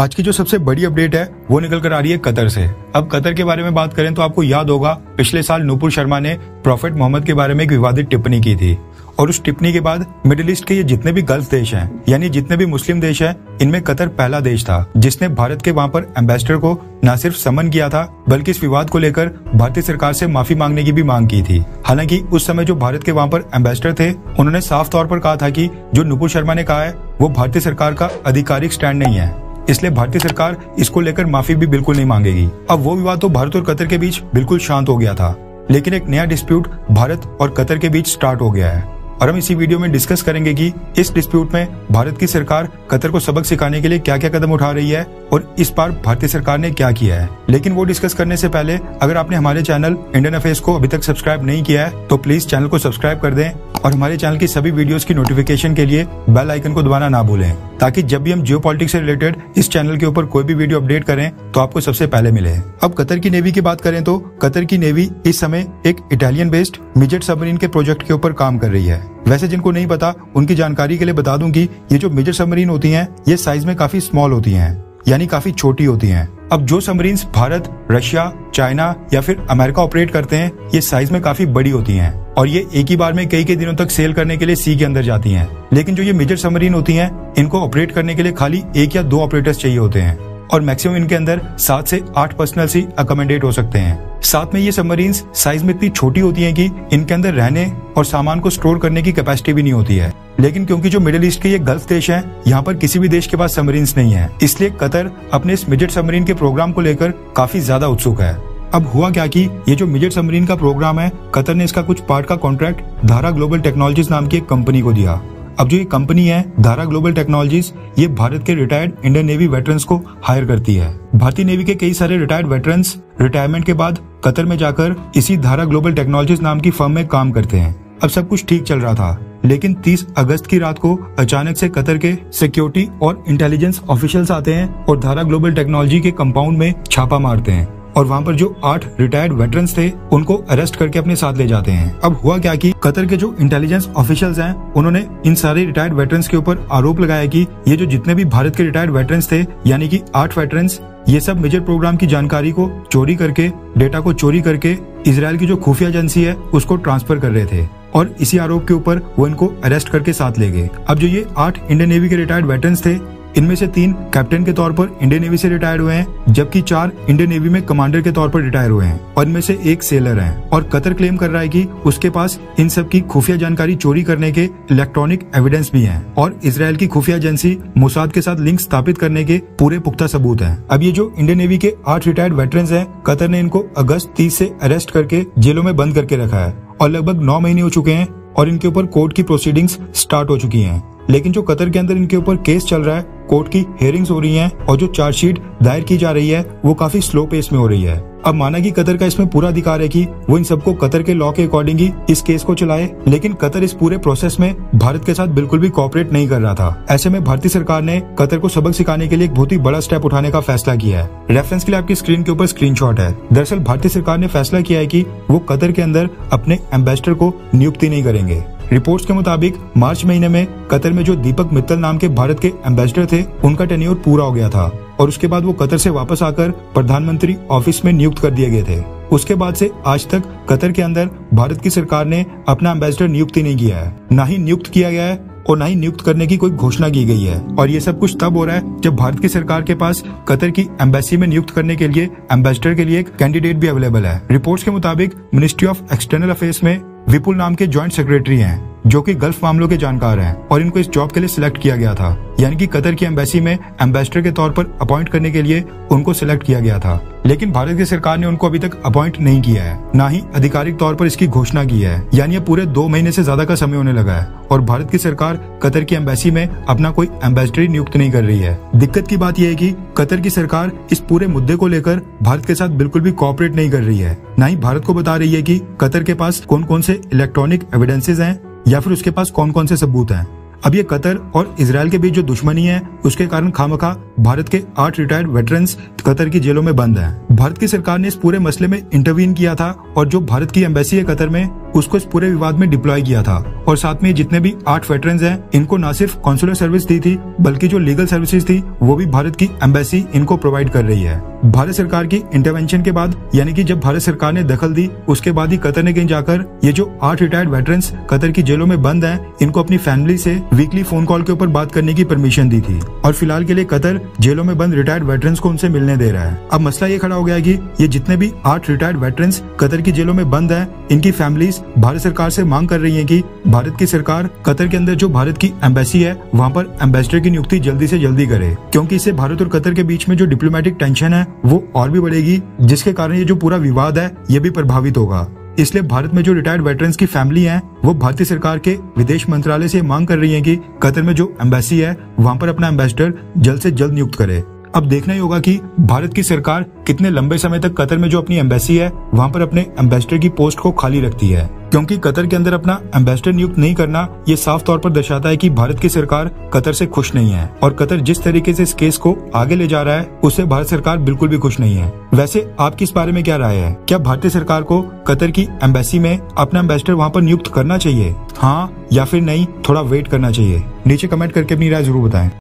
आज की जो सबसे बड़ी अपडेट है वो निकल कर आ रही है कतर से। अब कतर के बारे में बात करें तो आपको याद होगा पिछले साल नूपुर शर्मा ने प्रॉफेट मोहम्मद के बारे में एक विवादित टिप्पणी की थी और उस टिप्पणी के बाद मिडिल ईस्ट के ये जितने भी गल्फ देश हैं यानी जितने भी मुस्लिम देश हैं इनमें कतर पहला देश था जिसने भारत के वहां पर एम्बेसडर को न सिर्फ समन किया था बल्कि इस विवाद को लेकर भारतीय सरकार से माफी मांगने की भी मांग की थी। हालांकि उस समय जो भारत के वहां पर एम्बेसडर थे उन्होंने साफ तौर पर कहा था कि जो नूपुर शर्मा ने कहा है वो भारतीय सरकार का आधिकारिक स्टैंड नहीं है, इसलिए भारतीय सरकार इसको लेकर माफी भी बिल्कुल नहीं मांगेगी। अब वो विवाद तो भारत और कतर के बीच बिल्कुल शांत हो गया था, लेकिन एक नया डिस्प्यूट भारत और कतर के बीच स्टार्ट हो गया है और हम इसी वीडियो में डिस्कस करेंगे कि इस डिस्प्यूट में भारत की सरकार कतर को सबक सिखाने के लिए क्या क्या कदम उठा रही है और इस बार भारतीय सरकार ने क्या किया है। लेकिन वो डिस्कस करने से पहले अगर आपने हमारे चैनल इंडियन अफेयर्स को अभी तक सब्सक्राइब नहीं किया है तो प्लीज चैनल को सब्सक्राइब कर दें और हमारे चैनल की सभी वीडियोस की नोटिफिकेशन के लिए बेल आइकन को दबाना ना भूलें, ताकि जब भी हम जियोपॉलिटिक्स से रिलेटेड इस चैनल के ऊपर कोई भी वीडियो अपडेट करें तो आपको सबसे पहले मिले। अब कतर की नेवी की बात करें तो कतर की नेवी इस समय एक इटालियन बेस्ड मिजेट सबमरीन के प्रोजेक्ट के ऊपर काम कर रही है। वैसे जिनको नहीं पता उनकी जानकारी के लिए बता दूं कि ये जो मिजेट सबमरीन होती हैं ये साइज में काफी स्मॉल होती हैं, यानी काफी छोटी होती हैं। अब जो सबमरीन्स भारत, रशिया, चाइना या फिर अमेरिका ऑपरेट करते हैं ये साइज में काफी बड़ी होती हैं और ये एक ही बार में कई दिनों तक सेल करने के लिए सी के अंदर जाती हैं। लेकिन जो ये मेजर सबमरीन होती हैं इनको ऑपरेट करने के लिए खाली 1 या 2 ऑपरेटर्स चाहिए होते हैं और मैक्सिमम इनके अंदर 7 से 8 पर्सनल्स ही अकोमोडेट हो सकते हैं। साथ में ये सबमरीन्स साइज में इतनी छोटी होती हैं कि इनके अंदर रहने और सामान को स्टोर करने की कैपेसिटी भी नहीं होती है। लेकिन क्योंकि जो मिडिल ईस्ट के ये गल्फ देश हैं, यहाँ पर किसी भी देश के पास सबमरीन्स नहीं है, इसलिए कतर अपने इस मिजेट सबमरीन के प्रोग्राम को लेकर काफी ज्यादा उत्सुक है। अब हुआ क्या कि ये जो मिजेट सबमरीन का प्रोग्राम है कतर ने इसका कुछ पार्ट का कॉन्ट्रैक्ट धारा ग्लोबल टेक्नोलॉजीज नाम की एक कंपनी को दिया। अब जो ये कंपनी है धारा ग्लोबल टेक्नोलॉजीज ये भारत के रिटायर्ड इंडियन नेवी वेटरन्स को हायर करती है। भारतीय नेवी के कई सारे रिटायर्ड वेटरन्स रिटायरमेंट के बाद कतर में जाकर इसी धारा ग्लोबल टेक्नोलॉजीज नाम की फर्म में काम करते हैं। अब सब कुछ ठीक चल रहा था, लेकिन 30 अगस्त की रात को अचानक से कतर के सिक्योरिटी और इंटेलिजेंस ऑफिशियल्स आते हैं और धारा ग्लोबल टेक्नोलॉजी के कंपाउंड में छापा मारते हैं और वहाँ पर जो 8 रिटायर्ड वेटरन्स थे उनको अरेस्ट करके अपने साथ ले जाते हैं। अब हुआ क्या कि कतर के जो इंटेलिजेंस ऑफिशियल्स हैं उन्होंने इन सारे रिटायर्ड वेटरन्स के ऊपर आरोप लगाया कि ये जो जितने भी भारत के रिटायर्ड वेटरन्स थे यानी कि 8 वेटरन्स ये सब मेजर प्रोग्राम की जानकारी को चोरी करके, डेटा को चोरी करके इजराइल की जो खुफिया एजेंसी है उसको ट्रांसफर कर रहे थे और इसी आरोप के ऊपर वो इनको अरेस्ट करके साथ ले गए। अब जो ये 8 इंडियन नेवी के रिटायर्ड वेटरन्स थे इनमें से 3 कैप्टन के तौर पर इंडियन नेवी से रिटायर हुए हैं, जबकि 4 इंडियन नेवी में कमांडर के तौर पर रिटायर हुए हैं और इनमें से 1 सेलर है। और कतर क्लेम कर रहा है कि उसके पास इन सब की खुफिया जानकारी चोरी करने के इलेक्ट्रॉनिक एविडेंस भी हैं और इजराइल की खुफिया एजेंसी मोसाद के साथ लिंक स्थापित करने के पूरे पुख्ता सबूत हैं। अब ये जो इंडियन नेवी के 8 रिटायर्ड वेटरन्स हैं कतर ने इनको अगस्त 30 से अरेस्ट करके जेलों में बंद करके रखा है और लगभग 9 महीने हो चुके हैं और इनके ऊपर कोर्ट की प्रोसीडिंग्स स्टार्ट हो चुकी हैं। लेकिन जो कतर के अंदर इनके ऊपर केस चल रहा है, कोर्ट की हियरिंग्स हो रही हैं और जो चार्जशीट दायर की जा रही है वो काफी स्लो पेस में हो रही है। अब माना कि कतर का इसमें पूरा अधिकार है कि वो इन सबको कतर के लॉ के अकॉर्डिंग ही इस केस को चलाए, लेकिन कतर इस पूरे प्रोसेस में भारत के साथ बिल्कुल भी कोऑपरेट नहीं कर रहा था। ऐसे में भारतीय सरकार ने कतर को सबक सिखाने के लिए एक बहुत ही बड़ा स्टेप उठाने का फैसला किया है। रेफरेंस के लिए आपकी स्क्रीन के ऊपर स्क्रीनशॉट है। दरअसल भारतीय सरकार ने फैसला किया है कि वो कतर के अंदर अपने एम्बेसडर को नियुक्ति नहीं करेंगे। रिपोर्ट्स के मुताबिक मार्च महीने में कतर में जो दीपक मित्तल नाम के भारत के एम्बेसडर थे उनका टेन्योर पूरा हो गया था और उसके बाद वो कतर से वापस आकर प्रधानमंत्री ऑफिस में नियुक्त कर दिए गए थे। उसके बाद से आज तक कतर के अंदर भारत की सरकार ने अपना एम्बेसडर नियुक्त ही नहीं किया है, ना ही नियुक्त किया गया है और ना ही नियुक्त करने की कोई घोषणा की गई है। और ये सब कुछ तब हो रहा है जब भारत की सरकार के पास कतर की एम्बेसी में नियुक्त करने के लिए एम्बेसडर के लिए एक कैंडिडेट भी अवेलेबल है। रिपोर्ट्स के मुताबिक मिनिस्ट्री ऑफ एक्सटर्नल अफेयर्स में विपुल नाम के ज्वाइंट सेक्रेटरी हैं जो कि गल्फ मामलों के जानकार हैं और इनको इस जॉब के लिए सिलेक्ट किया गया था, यानी कि कतर की एम्बेसी में एम्बेसडर के तौर पर अपॉइंट करने के लिए उनको सिलेक्ट किया गया था। लेकिन भारत की सरकार ने उनको अभी तक अपॉइंट नहीं किया है, ना ही आधिकारिक तौर पर इसकी घोषणा की है, यानी ये पूरे 2 महीने से ज्यादा का समय होने लगा है और भारत की सरकार कतर की एम्बेसी में अपना कोई एम्बेसडर नियुक्त नहीं कर रही है। दिक्कत की बात यह है कि कतर की सरकार इस पूरे मुद्दे को लेकर भारत के साथ बिल्कुल भी कोऑपरेट नहीं कर रही है, ना ही भारत को बता रही है कि कतर के पास कौन कौन से इलेक्ट्रॉनिक एविडेंसेस हैं या फिर उसके पास कौन कौन से सबूत हैं। अब ये कतर और इजराइल के बीच जो दुश्मनी है उसके कारण खामखा भारत के 8 रिटायर्ड वेटरन्स कतर की जेलों में बंद हैं। भारत की सरकार ने इस पूरे मसले में इंटरवीन किया था और जो भारत की एम्बेसी है कतर में उसको इस पूरे विवाद में डिप्लॉय किया था। और साथ में जितने भी 8 वेटरन्स हैं इनको न सिर्फ कॉन्सुलर सर्विस दी थी बल्कि जो लीगल सर्विसेज थी वो भी भारत की एम्बेसी इनको प्रोवाइड कर रही है। भारत सरकार की इंटरवेंशन के बाद यानी कि जब भारत सरकार ने दखल दी उसके बाद ही कतर ने कहीं जाकर ये जो 8 रिटायर्ड वेटरन्स कतर की जेलों में बंद हैं इनको अपनी फैमिली से वीकली फोन कॉल के ऊपर बात करने की परमिशन दी थी। और फिलहाल के लिए कतर जेलों में बंद रिटायर्ड वेटरन्स को उनसे मिलने दे रहा है। अब मसला ये खड़ा हो गया है कि ये जितने भी 8 रिटायर्ड वेटरन्स कतर की जेलों में बंद हैं इनकी फैमिलीज भारत सरकार से मांग कर रही है कि भारत की सरकार कतर के अंदर जो भारत की एम्बेसी है वहाँ पर एम्बेसडर की नियुक्ति जल्दी से जल्दी करे, क्योंकि इससे भारत और कतर के बीच में जो डिप्लोमेटिक टेंशन है वो और भी बढ़ेगी, जिसके कारण ये जो पूरा विवाद है ये भी प्रभावित होगा। इसलिए भारत में जो रिटायर्ड वेटरन्स की फैमिली हैं वो भारतीय सरकार के विदेश मंत्रालय से मांग कर रही है कि कतर में जो एम्बेसी है वहाँ पर अपना एम्बेसडर जल्द से जल्द नियुक्त करे। अब देखना ही होगा कि भारत की सरकार कितने लंबे समय तक कतर में जो अपनी एम्बेसी है वहाँ पर अपने एम्बेसडर की पोस्ट को खाली रखती है, क्योंकि कतर के अंदर अपना एम्बेसडर नियुक्त नहीं करना ये साफ तौर पर दर्शाता है कि भारत की सरकार कतर से खुश नहीं है और कतर जिस तरीके से इस केस को आगे ले जा रहा है उससे भारत सरकार बिल्कुल भी खुश नहीं है। वैसे आपकी इस बारे में क्या राय है? क्या भारतीय सरकार को कतर की एम्बेसी में अपना एम्बेसडर वहाँ पर नियुक्त करना चाहिए, हाँ या फिर नहीं, थोड़ा वेट करना चाहिए? नीचे कमेंट करके अपनी राय जरूर बताएं।